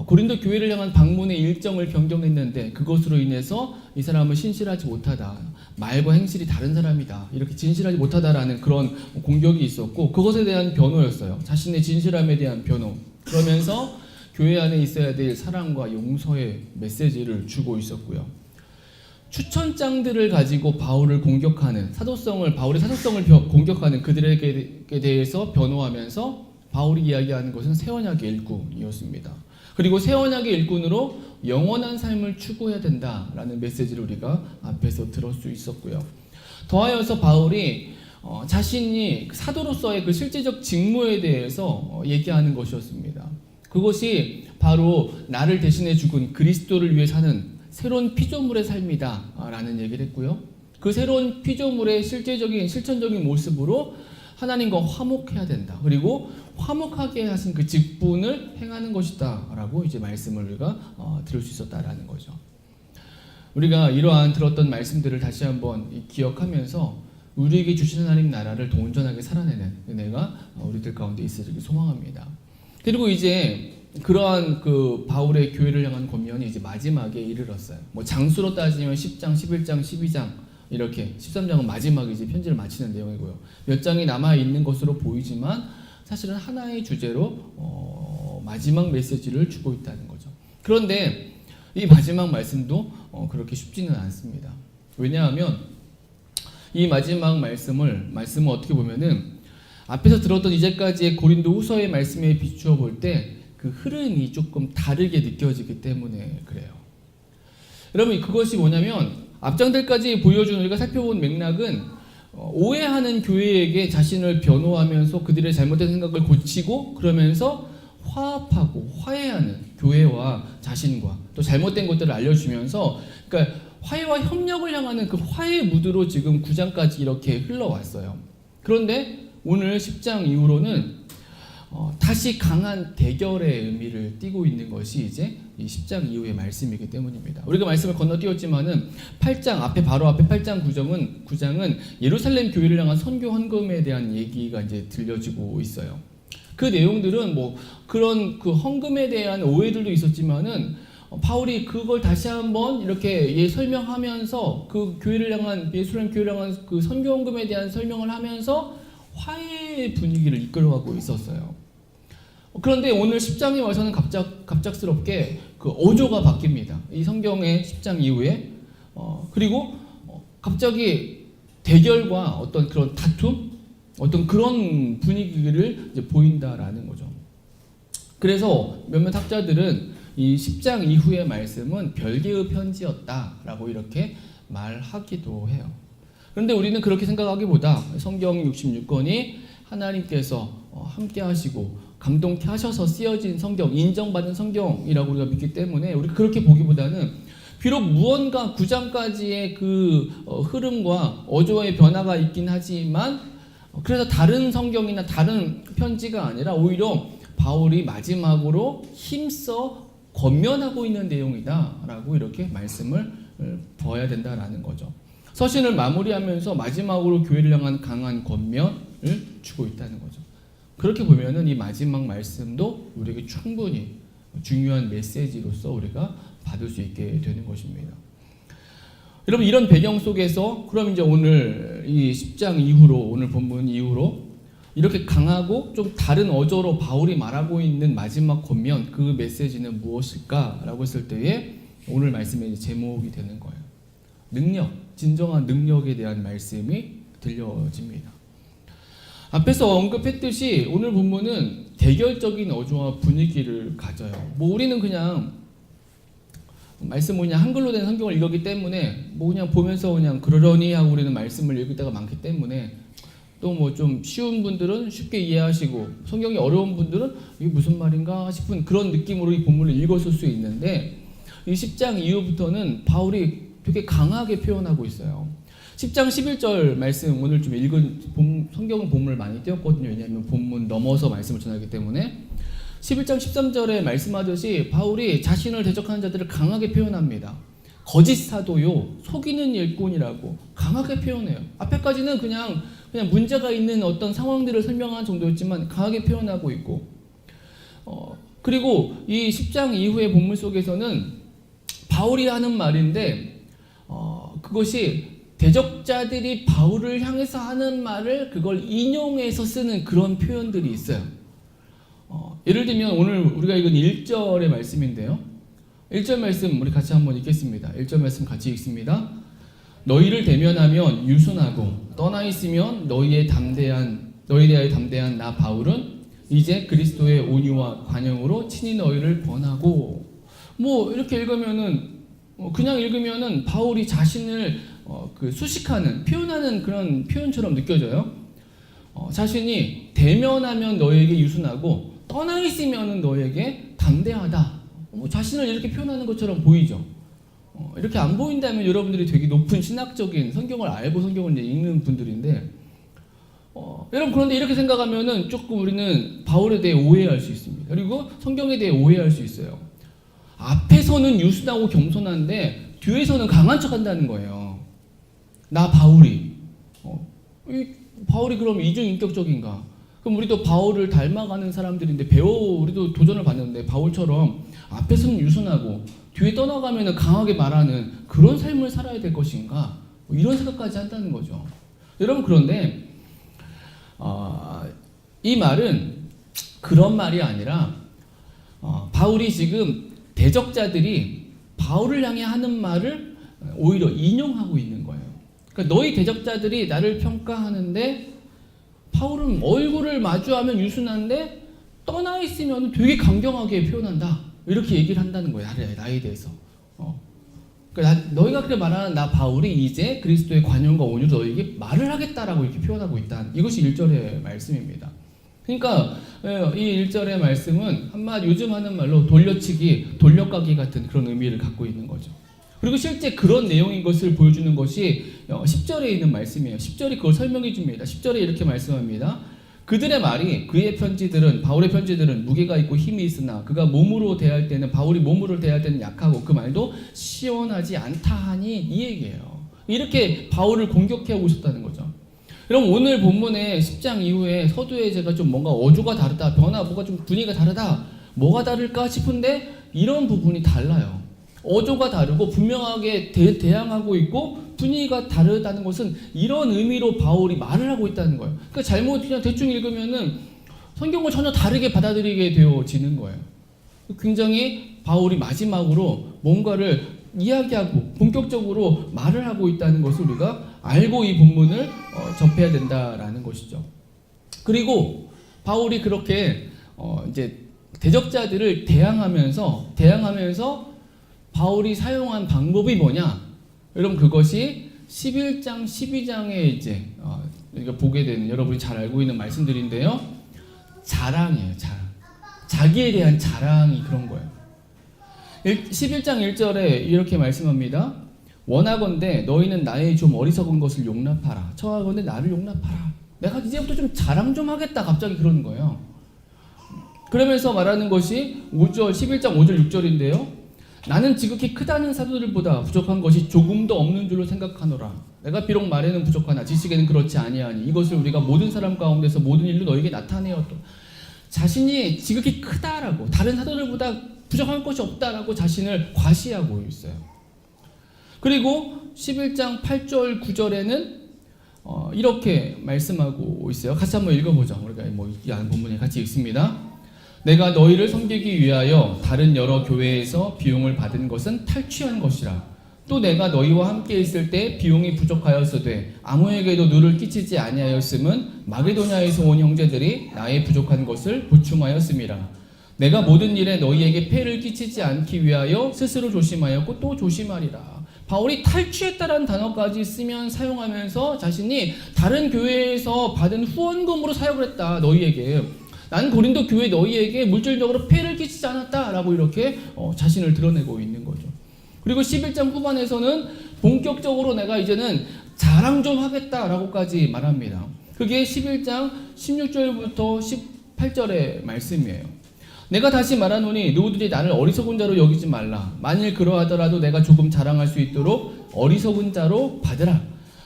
고린도 교회를 향한 방문의 일정을 변경했는데 그것으로 인해서 이 사람은 신실하지 못하다, 말과 행실이 다른 사람이다, 이렇게 진실하지 못하다라는 그런 공격이 있었고 그것에 대한 변호였어요. 자신의 진실함에 대한 변호. 그러면서 교회 안에 있어야 될 사랑과 용서의 메시지를 주고 있었고요. 추천장들을 가지고 바울을 공격하는 바울의 사도성을 공격하는 그들에게 대해서 변호하면서 바울이 이야기하는 것은 새 언약의 일꾼이었습니다. 그리고 새 언약의 일꾼으로 영원한 삶을 추구해야 된다라는 메시지를 우리가 앞에서 들을 수 있었고요. 더하여서 바울이 자신이 사도로서의 그 실제적 직무에 대해서 얘기하는 것이었습니다. 그것이 바로 나를 대신해 죽은 그리스도를 위해 사는 새로운 피조물의 삶이다 라는 얘기를 했고요. 그 새로운 피조물의 실천적인 모습으로 하나님과 화목해야 된다. 그리고 화목하게 하신 그 직분을 행하는 것이다 라고 이제 말씀을 우리가 들을 수 있었다라는 거죠. 우리가 이러한 들었던 말씀들을 다시 한번 기억하면서 우리에게 주신 하나님 나라를 더 온전하게 살아내는 은혜가 우리들 가운데 있으리를 소망합니다. 그리고 이제 그러한 그 바울의 교회를 향한 권면이 이제 마지막에 이르렀어요. 뭐 장수로 따지면 10장, 11장, 12장 이렇게 13장은 마지막에 이제 편지를 마치는 내용이고요. 몇 장이 남아 있는 것으로 보이지만 사실은 하나의 주제로 마지막 메시지를 주고 있다는 거죠. 그런데 이 마지막 말씀도 그렇게 쉽지는 않습니다. 왜냐하면 이 마지막 말씀을 어떻게 보면은 앞에서 들었던 이제까지의 고린도후서의 말씀에 비추어 볼 때 그 흐름이 조금 다르게 느껴지기 때문에 그래요. 여러분 그것이 뭐냐면 앞장들까지 보여준 우리가 살펴본 맥락은 오해하는 교회에게 자신을 변호하면서 그들의 잘못된 생각을 고치고 그러면서 화합하고 화해하는 교회와 자신과 또 잘못된 것들을 알려주면서 그러니까 화해와 협력을 향하는 그 화해의 무드로 지금 9장까지 이렇게 흘러왔어요. 그런데 오늘 10장 이후로는 다시 강한 대결의 의미를 띠고 있는 것이 이제 이 10장 이후의 말씀이기 때문입니다. 우리가 말씀을 건너뛰었지만은 8장 바로 앞에 8장 9장은 예루살렘 교회를 향한 선교 헌금에 대한 얘기가 이제 들려지고 있어요. 그 내용들은 뭐 그런 그 헌금에 대한 오해들도 있었지만은 바울이 그걸 다시 한번 이렇게 설명하면서 그 교회를 향한 예루살렘 교회를 향한 그 선교 헌금에 대한 설명을 하면서 화해의 분위기를 이끌어가고 있었어요. 그런데 오늘 10장에 와서는 갑작스럽게 그 어조가 바뀝니다. 이 성경의 10장 이후에 그리고 갑자기 대결과 어떤 그런 다툼, 어떤 그런 분위기를 이제 보인다라는 거죠. 그래서 몇몇 학자들은 이 10장 이후의 말씀은 별개의 편지였다라고 이렇게 말하기도 해요. 그런데 우리는 그렇게 생각하기보다 성경 66권이 하나님께서 함께 하시고 감동케 하셔서 쓰여진 성경, 인정받은 성경이라고 우리가 믿기 때문에 우리 그렇게 보기보다는 비록 무언가 9장까지의 그 흐름과 어조의 변화가 있긴 하지만 그래서 다른 성경이나 다른 편지가 아니라 오히려 바울이 마지막으로 힘써 권면하고 있는 내용이다라고 이렇게 말씀을 봐야 된다라는 거죠. 서신을 마무리하면서 마지막으로 교회를 향한 강한 권면을 주고 있다는 거죠. 그렇게 보면은 이 마지막 말씀도 우리에게 충분히 중요한 메시지로서 우리가 받을 수 있게 되는 것입니다. 여러분, 이런 배경 속에서 그럼 이제 오늘 이 10장 이후로, 오늘 본문 이후로 이렇게 강하고 좀 다른 어조로 바울이 말하고 있는 마지막 권면, 그 메시지는 무엇일까라고 했을 때에 오늘 말씀의 제목이 되는 거예요. 능력, 진정한 능력에 대한 말씀이 들려집니다. 앞에서 언급했듯이 오늘 본문은 대결적인 어조와 분위기를 가져요. 뭐 우리는 그냥 말씀 그냥 한글로 된 성경을 읽었기 때문에 뭐 그냥 보면서 그냥 그러려니 하고 우리는 말씀을 읽을 때가 많기 때문에 또 뭐 좀 쉬운 분들은 쉽게 이해하시고 성경이 어려운 분들은 이게 무슨 말인가 싶은 그런 느낌으로 이 본문을 읽었을 수 있는데 이 10장 이후부터는 바울이 되게 강하게 표현하고 있어요. 10장 11절 말씀 오늘 좀 읽은 성경은 본문을 많이 띄웠거든요. 왜냐하면 본문 넘어서 말씀을 전하기 때문에 11장 13절에 말씀하듯이 바울이 자신을 대적하는 자들을 강하게 표현합니다. 거짓 사도요, 속이는 일꾼이라고 강하게 표현해요. 앞에까지는 그냥 문제가 있는 어떤 상황들을 설명한 정도였지만 강하게 표현하고 있고, 그리고 이 10장 이후의 본문 속에서는 바울이 하는 말인데, 그것이 대적자들이 바울을 향해서 하는 말을 그걸 인용해서 쓰는 그런 표현들이 있어요. 예를 들면 오늘 우리가 읽은 1절의 말씀인데요. 1절 말씀 우리 같이 한번 읽겠습니다. 1절 말씀 같이 읽습니다. 너희를 대면하면 유순하고 떠나 있으면 너희에 대하여 담대한 나 바울은 이제 그리스도의 온유와 관용으로 친히 너희를 권하고, 뭐 이렇게 읽으면은 그냥 읽으면은 바울이 자신을 그 수식하는 표현하는 그런 표현처럼 느껴져요. 자신이 대면하면 너에게 유순하고 떠나 있으면 너에게 담대하다. 자신을 이렇게 표현하는 것처럼 보이죠. 이렇게 안 보인다면 여러분들이 되게 높은 신학적인 성경을 알고 성경을 이제 읽는 분들인데, 여러분 그런데 이렇게 생각하면은 조금 우리는 바울에 대해 오해할 수 있습니다. 그리고 성경에 대해 오해할 수 있어요. 앞에서는 유순하고 겸손한데 뒤에서는 강한 척한다는 거예요. 나 바울이 바울이 그럼 이중인격적인가? 그럼 우리도 바울을 닮아가는 사람들인데 우리도 도전을 받는데 바울처럼 앞에서는 유순하고 뒤에 떠나가면 강하게 말하는 그런 삶을 살아야 될 것인가? 이런 생각까지 한다는 거죠. 여러분 그런데 이 말은 그런 말이 아니라 바울이 지금 대적자들이 바울을 향해 하는 말을 오히려 인용하고 있는 거예요. 그러니까 너희 대적자들이 나를 평가하는데 바울은 얼굴을 마주하면 유순한데 떠나 있으면 되게 강경하게 표현한다. 이렇게 얘기를 한다는 거예요. 나에 대해서. 그러니까 너희가 그렇게 말하는 나 바울이 이제 그리스도의 관용과 온유로 너희에게 말을 하겠다라고 이렇게 표현하고 있다. 이것이 1절의 말씀입니다. 그러니까 이 1절의 말씀은 한마디 요즘 하는 말로 돌려치기, 돌려가기 같은 그런 의미를 갖고 있는 거죠. 그리고 실제 그런 내용인 것을 보여주는 것이 10절에 있는 말씀이에요. 10절이 그걸 설명해 줍니다. 10절에 이렇게 말씀합니다. 그들의 말이 바울의 편지들은 무게가 있고 힘이 있으나 그가 바울이 몸으로 대할 때는 약하고 그 말도 시원하지 않다 하니 이 얘기예요. 이렇게 바울을 공격해오고 있었다는 거죠. 여러분 오늘 본문의 10장 이후에 서두에 제가 좀 뭔가 어조가 다르다, 뭐가 좀 분위기가 다르다, 뭐가 다를까 싶은데 이런 부분이 달라요. 어조가 다르고 분명하게 대항하고 있고 분위기가 다르다는 것은 이런 의미로 바울이 말을 하고 있다는 거예요. 그러니까 그냥 대충 읽으면은 성경을 전혀 다르게 받아들이게 되어지는 거예요. 굉장히 바울이 마지막으로 뭔가를 이야기하고 본격적으로 말을 하고 있다는 것을 우리가 알고 이 본문을 접해야 된다라는 것이죠. 그리고 바울이 그렇게 이제 대적자들을 대항하면서 바울이 사용한 방법이 뭐냐? 여러분 그것이 11장, 12장에 이제 보게 되는 여러분이 잘 알고 있는 말씀들인데요. 자랑이에요. 자기에 대한 자랑이 그런 거예요. 11장 1절에 이렇게 말씀합니다. 원하건대 너희는 나의 좀 어리석은 것을 용납하라. 청하건대 나를 용납하라. 내가 이제부터 좀 자랑 좀 하겠다. 갑자기 그러는 거예요. 그러면서 말하는 것이 11장 5절 6절인데요. 나는 지극히 크다는 사도들보다 부족한 것이 조금도 없는 줄로 생각하노라. 내가 비록 말에는 부족하나 지식에는 그렇지 아니하니 이것을 우리가 모든 사람 가운데서 모든 일로 너에게 나타내어 또 자신이 지극히 크다라고 다른 사도들보다 부족한 것이 없다라고 자신을 과시하고 있어요. 그리고 11장 8절 9절에는 이렇게 말씀하고 있어요. 같이 한번 읽어보죠. 우리가 이 안 본문에 같이 읽습니다. 내가 너희를 섬기기 위하여 다른 여러 교회에서 비용을 받은 것은 탈취한 것이라. 또 내가 너희와 함께 있을 때 비용이 부족하였으되 아무에게도 누를 끼치지 아니하였음은 마게도냐에서 온 형제들이 나의 부족한 것을 보충하였음이라. 내가 모든 일에 너희에게 폐를 끼치지 않기 위하여 스스로 조심하였고 또 조심하리라. 바울이 탈취했다라는 단어까지 사용하면서 자신이 다른 교회에서 받은 후원금으로 사역을 했다. 너희에게. 나는 고린도 교회 너희에게 물질적으로 폐를 끼치지 않았다라고 이렇게 자신을 드러내고 있는 거죠. 그리고 11장 후반에서는 본격적으로 내가 이제는 자랑 좀 하겠다라고까지 말합니다. 그게 11장 16절부터 18절의 말씀이에요. 내가 다시 말하노니 누구든지 나를 어리석은 자로 여기지 말라. 만일 그러하더라도 내가 조금 자랑할 수 있도록 어리석은 자로 받으라.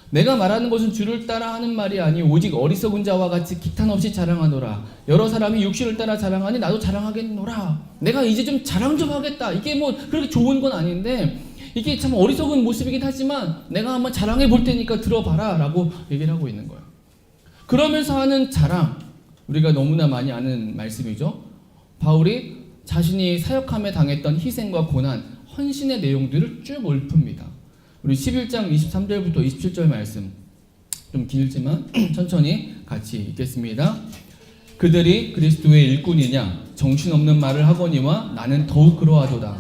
내가 말하는 것은 주를 따라 하는 말이 아니 오직 어리석은 자와 같이 기탄 없이 자랑하노라. 여러 사람이 육신을 따라 자랑하니 나도 자랑하겠노라. 내가 이제 좀 자랑 좀 하겠다. 이게 뭐 그렇게 좋은 건 아닌데 이게 참 어리석은 모습이긴 하지만 내가 한번 자랑해 볼 테니까 들어봐라 라고 얘기를 하고 있는 거예요. 그러면서 하는 자랑, 우리가 너무나 많이 아는 말씀이죠. 바울이 자신이 사역함에 당했던 희생과 고난, 헌신의 내용들을 쭉 읊습니다. 우리 11장 23절부터 27절 말씀 좀 길지만 천천히 같이 읽겠습니다. 그들이 그리스도의 일꾼이냐 정신없는 말을 하거니와 나는 더욱 그러하도다.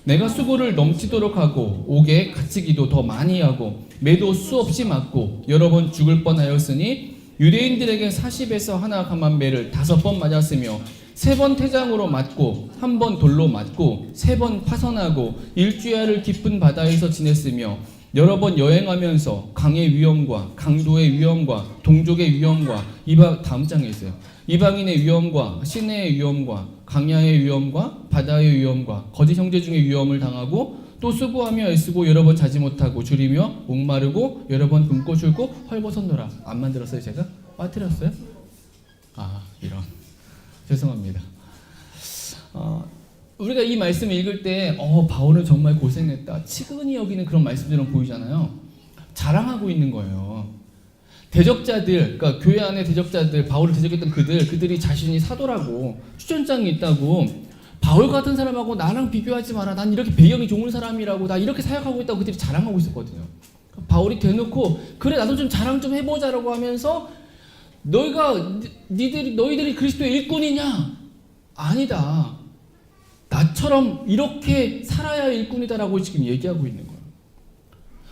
내가 수고를 넘치도록 하고 옥에 갇히기도 더 많이 하고 매도 수없이 맞고 여러 번 죽을 뻔하였으니 유대인들에게 40에서 하나 감한 매를 5번 맞았으며 3번 태장으로 맞고 1번 돌로 맞고 3번 파선하고 일주야를 깊은 바다에서 지냈으며 여러 번 여행하면서 강의 위험과 강도의 위험과 동족의 위험과 다음 장에 있어요. 이방인의 위험과 시내의 위험과 강야의 위험과 바다의 위험과 거짓 형제 중의 위험을 당하고 또 수고하며 애쓰고 여러 번 자지 못하고 줄이며 목마르고 여러 번 굶고 줄고 헐벗었노라. 안 만들었어요 제가? 빠뜨렸어요? 이런. 죄송합니다. 우리가 이 말씀을 읽을 때 바울은 정말 고생했다. 치근히 여기는 그런 말씀들은 보이잖아요. 자랑하고 있는 거예요. 대적자들, 그러니까 교회 안에 대적자들, 바울을 대적했던 그들이 자신이 사도라고 추천장이 있다고 바울 같은 사람하고 나랑 비교하지 마라. 난 이렇게 배경이 좋은 사람이라고 나 이렇게 사역하고 있다고 그들이 자랑하고 있었거든요. 바울이 대놓고 그래 나도 좀 자랑 좀 해보자라고 하면서 너희들이 그리스도의 일꾼이냐? 아니다. 나처럼 이렇게 살아야 일꾼이다라고 지금 얘기하고 있는 거예요.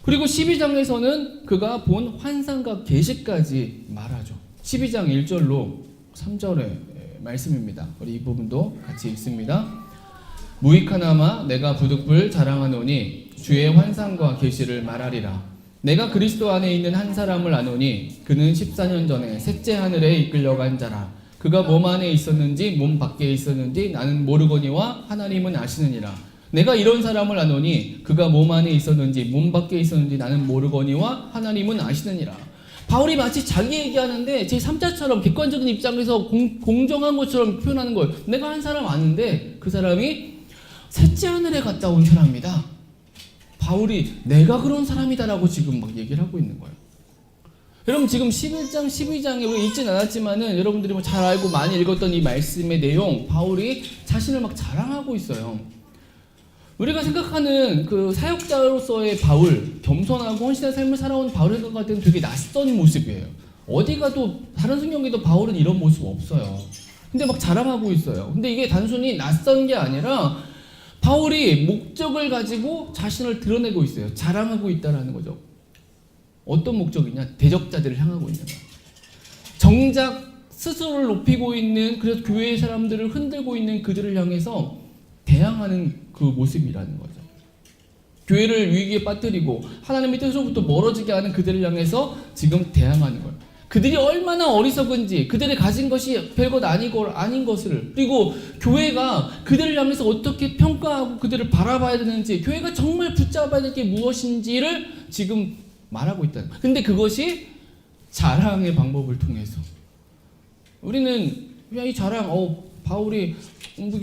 그리고 12장에서는 그가 본 환상과 계시까지 말하죠. 12장 1절로 3절의 말씀입니다. 우리 이 부분도 같이 읽습니다. 무익하나마 내가 부득불 자랑하노니 주의 환상과 계시를 말하리라. 내가 그리스도 안에 있는 한 사람을 아노니 그는 14년 전에 셋째 하늘에 이끌려간 자라. 그가 몸 안에 있었는지 몸 밖에 있었는지 나는 모르거니와 하나님은 아시느니라. 내가 이런 사람을 아노니 그가 몸 안에 있었는지 몸 밖에 있었는지 나는 모르거니와 하나님은 아시느니라. 바울이 마치 자기 얘기하는데 제3자처럼 객관적인 입장에서 공정한 것처럼 표현하는 거예요. 내가 한 사람 아는데 그 사람이 셋째 하늘에 갔다 온 사람이다. 바울이 내가 그런 사람이다라고 지금 막 얘기를 하고 있는 거예요. 여러분 지금 11장, 12장에 우리가 읽진 않았지만은 여러분들이 뭐 잘 알고 많이 읽었던 이 말씀의 내용, 바울이 자신을 막 자랑하고 있어요. 우리가 생각하는 그 사역자로서의 바울, 겸손하고 헌신한 삶을 살아온 바울을 생각할 때는 되게 낯선 모습이에요. 어디 가도 다른 성경에도 바울은 이런 모습 없어요. 근데 막 자랑하고 있어요. 근데 이게 단순히 낯선 게 아니라 바울이 목적을 가지고 자신을 드러내고 있어요. 자랑하고 있다는 거죠. 어떤 목적이냐? 대적자들을 향하고 있는 거예요. 정작 스스로를 높이고 있는, 그래서 교회의 사람들을 흔들고 있는 그들을 향해서 대항하는 그 모습이라는 거죠. 교회를 위기에 빠뜨리고 하나님의 뜻으로부터 멀어지게 하는 그들을 향해서 지금 대항하는 거예요. 그들이 얼마나 어리석은지, 그들이 가진 것이 별것 아닌 것을, 그리고 교회가 그들을 향해서 어떻게 평가하고 그들을 바라봐야 되는지, 교회가 정말 붙잡아야 될 게 무엇인지를 지금 말하고 있다는 거예요. 근데 그것이 자랑의 방법을 통해서 우리는 야, 이 자랑, 바울이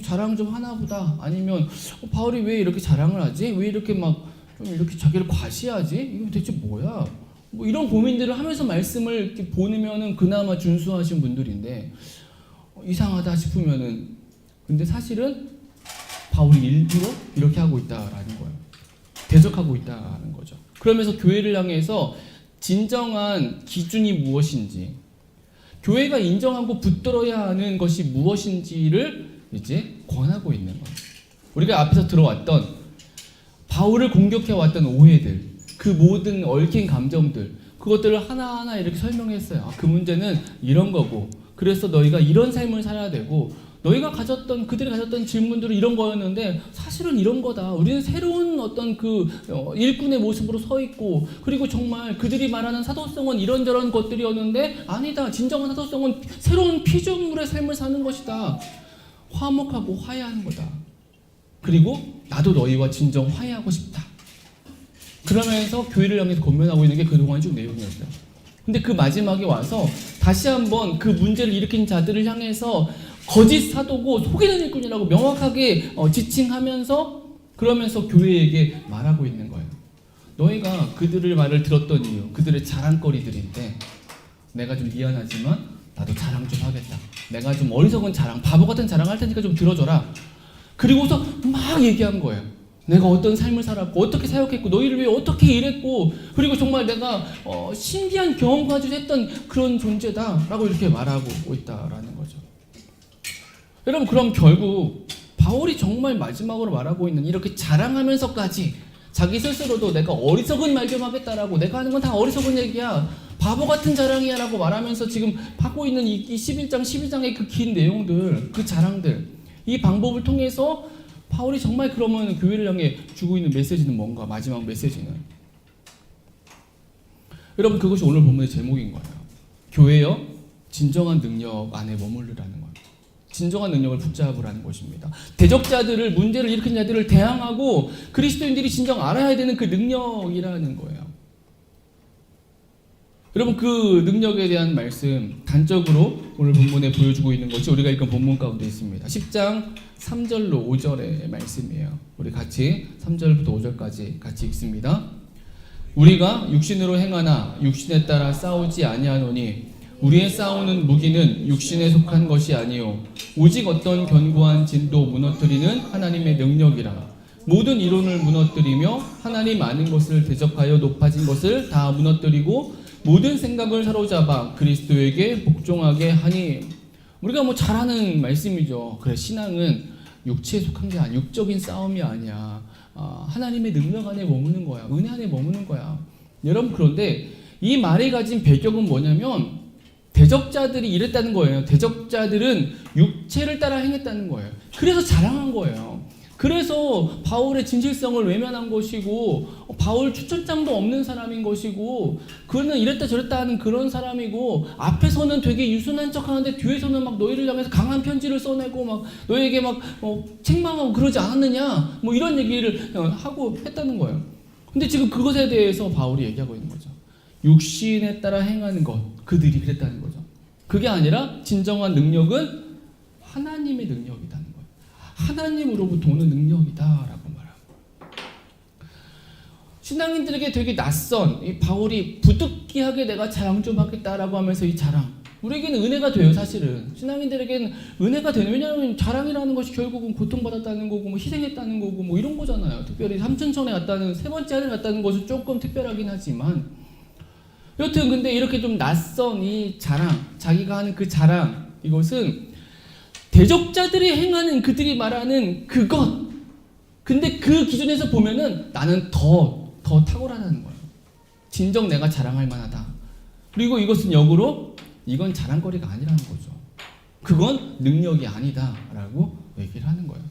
자랑 좀 하나 보다. 아니면 바울이 왜 이렇게 자랑을 하지? 왜 이렇게 막 좀 이렇게 자기를 과시하지? 이거 대체 뭐야? 뭐 이런 고민들을 하면서 말씀을 이렇게 보내면은 그나마 준수하신 분들인데 이상하다 싶으면은 근데 사실은 바울이 일부러 이렇게 하고 있다라는 거예요. 대적하고 있다라는 거죠. 그러면서 교회를 향해서 진정한 기준이 무엇인지, 교회가 인정하고 붙들어야 하는 것이 무엇인지를 이제 권하고 있는 거예요. 우리가 앞에서 들어왔던 바울을 공격해왔던 오해들, 그 모든 얽힌 감정들, 그것들을 하나하나 이렇게 설명했어요. 그 문제는 이런 거고, 그래서 너희가 이런 삶을 살아야 되고, 너희가 그들이 가졌던 질문들은 이런 거였는데 사실은 이런 거다. 우리는 새로운 어떤 그 일꾼의 모습으로 서 있고, 그리고 정말 그들이 말하는 사도성은 이런저런 것들이었는데 아니다. 진정한 사도성은 새로운 피조물의 삶을 사는 것이다. 화목하고 화해하는 거다. 그리고 나도 너희와 진정 화해하고 싶다. 그러면서 교회를 향해서 권면하고 있는 게 그동안 쭉 내용이었어요. 근데 그 마지막에 와서 다시 한번 그 문제를 일으킨 자들을 향해서 거짓 사도고 속이는 일꾼이라고 명확하게 지칭하면서 그러면서 교회에게 말하고 있는 거예요. 너희가 그들의 말을 들었던 이유, 그들의 자랑거리들인데 내가 좀 미안하지만 나도 자랑 좀 하겠다. 내가 좀 어리석은 자랑, 바보 같은 자랑 할 테니까 좀 들어줘라. 그리고서 막 얘기한 거예요. 내가 어떤 삶을 살았고 어떻게 사역했고 너희를 위해 어떻게 일했고 그리고 정말 내가 신비한 경험까지 했던 그런 존재다라고 이렇게 말하고 있다라는 거죠. 여러분 그럼 결국 바울이 정말 마지막으로 말하고 있는 이렇게 자랑하면서까지 자기 스스로도 내가 어리석은 말 좀 하겠다라고 내가 하는 건 다 어리석은 얘기야 바보 같은 자랑이야 라고 말하면서 지금 하고 있는 이 11장 12장의 그 긴 내용들 그 자랑들 이 방법을 통해서 바울이 정말 그러면 교회를 향해 주고 있는 메시지는 뭔가 마지막 메시지는 여러분 그것이 오늘 본문의 제목인 거예요. 교회여 진정한 능력 안에 머무르라는 거예요. 진정한 능력을 붙잡으라는 것입니다. 대적자들을 문제를 일으킨 자들을 대항하고 그리스도인들이 진정 알아야 되는 그 능력이라는 거예요. 여러분 그 능력에 대한 말씀 단적으로 오늘 본문에 보여주고 있는 것이 우리가 읽은 본문 가운데 있습니다. 10장 3절로 5절의 말씀이에요. 우리 같이 3절부터 5절까지 같이 읽습니다. 우리가 육신으로 행하나 육신에 따라 싸우지 아니하노니 우리의 싸우는 무기는 육신에 속한 것이 아니요 오직 어떤 견고한 진도 무너뜨리는 하나님의 능력이라. 모든 이론을 무너뜨리며 하나님 아는 것을 대적하여 높아진 것을 다 무너뜨리고 모든 생각을 사로잡아 그리스도에게 복종하게 하니. 우리가 뭐 잘 아는 말씀이죠. 그래 신앙은 육체에 속한 게 아니야. 육적인 싸움이 아니야. 하나님의 능력 안에 머무는 거야. 은혜 안에 머무는 거야. 여러분 그런데 이 말이 가진 배경은 뭐냐면 대적자들이 이랬다는 거예요. 대적자들은 육체를 따라 행했다는 거예요. 그래서 자랑한 거예요. 그래서 바울의 진실성을 외면한 것이고 바울 추천장도 없는 사람인 것이고 그는 이랬다 저랬다 하는 그런 사람이고 앞에서는 되게 유순한 척하는데 뒤에서는 막 너희를 향해서 강한 편지를 써내고 막 너희에게 막 책망하고 그러지 않았느냐 뭐 이런 얘기를 하고 했다는 거예요. 근데 지금 그것에 대해서 바울이 얘기하고 있는 거죠. 육신에 따라 행하는 것 그들이 그랬다는 거죠. 그게 아니라 진정한 능력은 하나님의 능력이다는 거예요. 하나님으로부터 오는 능력이다라고 말하고 신앙인들에게 되게 낯선 이 바울이 부득이하게 내가 자랑 좀 하겠다라고 하면서 이 자랑 우리에게는 은혜가 돼요. 사실은 신앙인들에게는 은혜가 되는 왜냐하면 자랑이라는 것이 결국은 고통받았다는 거고 뭐 희생했다는 거고 뭐 이런 거잖아요. 특별히 삼천천에 갔다는 세 번째 하늘 갔다는 것은 조금 특별하긴 하지만 여튼 근데 이렇게 좀 낯선 이 자랑 자기가 하는 그 자랑 이것은 대적자들이 행하는 그들이 말하는 그것 근데 그 기준에서 보면은 나는 더 탁월하다는 거예요. 진정 내가 자랑할 만하다. 그리고 이것은 역으로 이건 자랑거리가 아니라는 거죠. 그건 능력이 아니다 라고 얘기를 하는 거예요.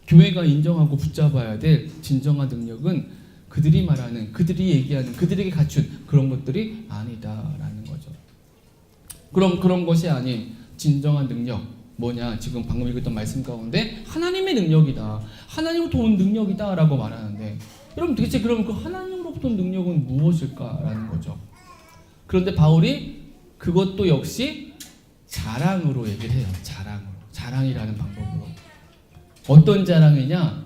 교회가 인정하고 붙잡아야 될 진정한 능력은 그들이 말하는 그들이 얘기하는 그들에게 갖춘 그런 것들이 아니다라는 거죠. 그럼 그런 것이 아닌 진정한 능력 뭐냐 지금 방금 읽었던 말씀 가운데 하나님의 능력이다 하나님으로부터 온 능력이다 라고 말하는데 여러분 도대체 그럼 그 하나님으로부터 하나님으로부터 능력은 무엇일까라는 거죠. 그런데 바울이 그것도 역시 자랑으로 얘기를 해요. 자랑이라는 방법으로. 어떤 자랑이냐?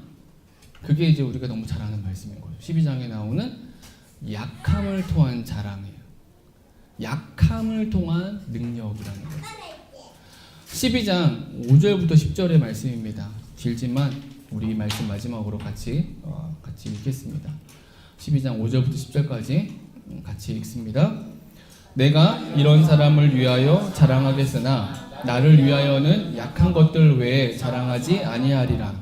그게 이제 우리가 너무 잘 아는 말씀인 거예요. 12장에 나오는 약함을 통한 자랑이에요. 약함을 통한 능력이라는 거죠. 12장 5절부터 10절의 말씀입니다. 길지만 우리 말씀 마지막으로 같이 읽겠습니다. 12장 5절부터 10절까지 같이 읽습니다. 내가 이런 사람을 위하여 자랑하겠으나 나를 위하여는 약한 것들 외에 자랑하지 아니하리라.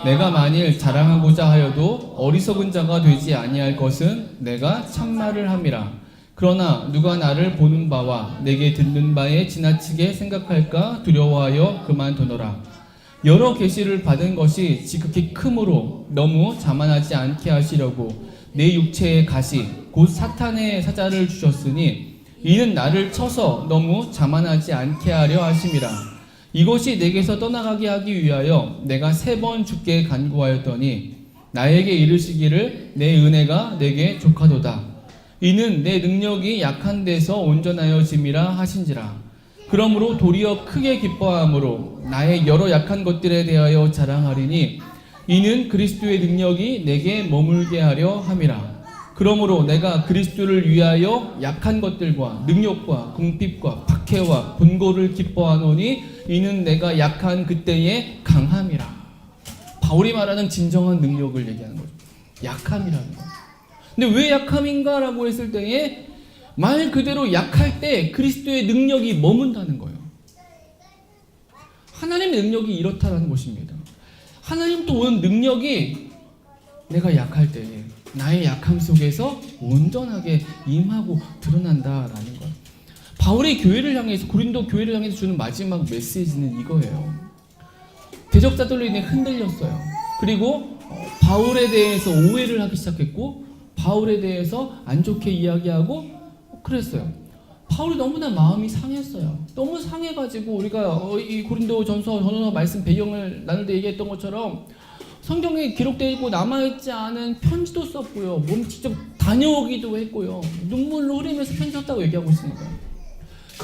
내가 만일 자랑하고자 하여도 어리석은 자가 되지 아니할 것은 내가 참말을 함이라. 그러나 누가 나를 보는 바와 내게 듣는 바에 지나치게 생각할까 두려워하여 그만두노라. 여러 계시를 받은 것이 지극히 크므로 너무 자만하지 않게 하시려고 내 육체의 가시 곧 사탄의 사자를 주셨으니 이는 나를 쳐서 너무 자만하지 않게 하려 하심이라. 이것이 내게서 떠나가게 하기 위하여 내가 3번 주께 간구하였더니 나에게 이르시기를 내 은혜가 내게 족하도다. 이는 내 능력이 약한 데서 온전하여짐이라 하신지라. 그러므로 도리어 크게 기뻐함으로 나의 여러 약한 것들에 대하여 자랑하리니 이는 그리스도의 능력이 내게 머물게 하려 함이라. 그러므로 내가 그리스도를 위하여 약한 것들과 능력과 궁핍과 박해와 분고를 기뻐하노니 이는 내가 약한 그때의 강함이라. 바울이 말하는 진정한 능력을 얘기하는 거죠. 약함이라는 거. 근데 왜 약함인가라고 했을 때에 말 그대로 약할 때 그리스도의 능력이 머문다는 거예요. 하나님의 능력이 이렇다라는 것입니다. 하나님도 오는 능력이 내가 약할 때에 나의 약함 속에서 온전하게 임하고 드러난다라는 거예요. 바울의 교회를 향해서 고린도 교회를 향해서 주는 마지막 메시지는 이거예요. 대적자들로 인해 흔들렸어요. 그리고 바울에 대해서 오해를 하기 시작했고 바울에 대해서 안 좋게 이야기하고 그랬어요. 바울이 너무나 마음이 상했어요. 너무 상해가지고 우리가 이 고린도 전서 말씀 배경을 나눌 때 얘기했던 것처럼 성경에 기록되어 있고 남아있지 않은 편지도 썼고요. 몸 직접 다녀오기도 했고요. 눈물로 흐리면서 편지 썼다고 얘기하고 있으니까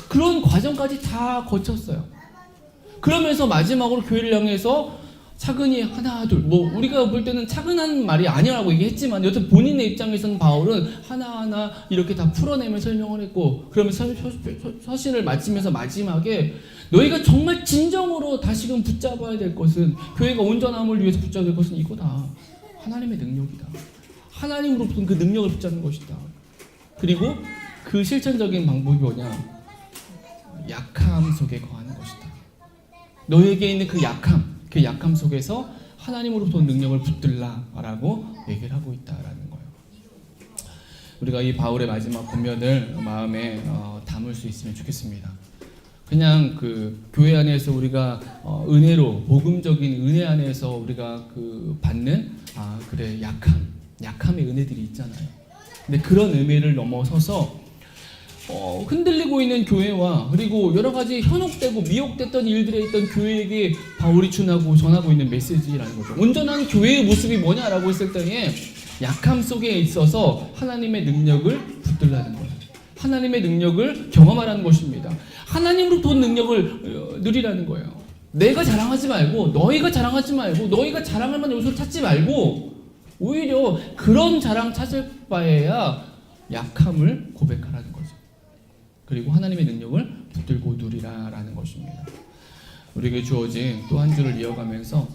그런 과정까지 다 거쳤어요. 그러면서 마지막으로 교회를 향해서 차근히 하나 둘 우리가 볼 때는 차근한 말이 아니라고 얘기했지만 여튼 본인의 입장에서는 바울은 하나하나 이렇게 다 풀어내며 설명을 했고 그러면서 서신을 마치면서 마지막에 너희가 정말 진정으로 다시금 붙잡아야 될 것은 교회가 온전함을 위해서 붙잡아야 될 것은 이거다. 하나님의 능력이다. 하나님으로부터 그 능력을 붙잡는 것이다. 그리고 그 실천적인 방법이 뭐냐? 약함 속에 거하는 것이다. 너에게 있는 그 약함 속에서 하나님으로부터 능력을 붙들라라고 얘기를 하고 있다라는 거예요. 우리가 이 바울의 마지막 권면을 마음에 담을 수 있으면 좋겠습니다. 그냥 그 교회 안에서 우리가 은혜로 복음적인 은혜 안에서 우리가 그 받는 그래 약함의 은혜들이 있잖아요. 근데 그런 의미를 넘어서서 흔들리고 있는 교회와 그리고 여러 가지 현혹되고 미혹됐던 일들에 있던 교회에게 바울이 전하고 있는 메시지라는 거죠. 온전한 교회의 모습이 뭐냐라고 했을 때에 약함 속에 있어서 하나님의 능력을 붙들라는 거예요. 하나님의 능력을 경험하라는 것입니다. 하나님으로부터 능력을 누리라는 거예요. 내가 자랑하지 말고 너희가 자랑하지 말고 너희가 자랑할 만한 요소를 찾지 말고 오히려 그런 자랑 찾을 바에야 약함을 고백하라는 거죠. 그리고 하나님의 능력을 붙들고 누리라라는 것입니다. 우리에게 주어진 또 한 주를 이어가면서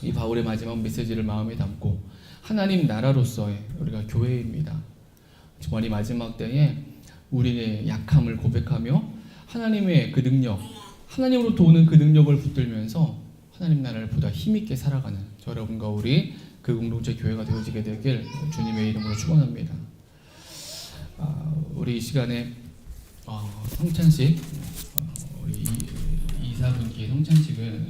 이 바울의 마지막 메시지를 마음에 담고 하나님 나라로서의 우리가 교회입니다. 주머니 마지막 때에 우리의 약함을 고백하며 하나님의 그 능력, 하나님으로부터 오는 그 능력을 붙들면서 하나님 나라를 보다 힘있게 살아가는 저 여러분과 우리 그 공동체 교회가 되어지게 되길 주님의 이름으로 축원합니다. 우리 이 시간에 성찬식 우리 이사분기의 성찬식을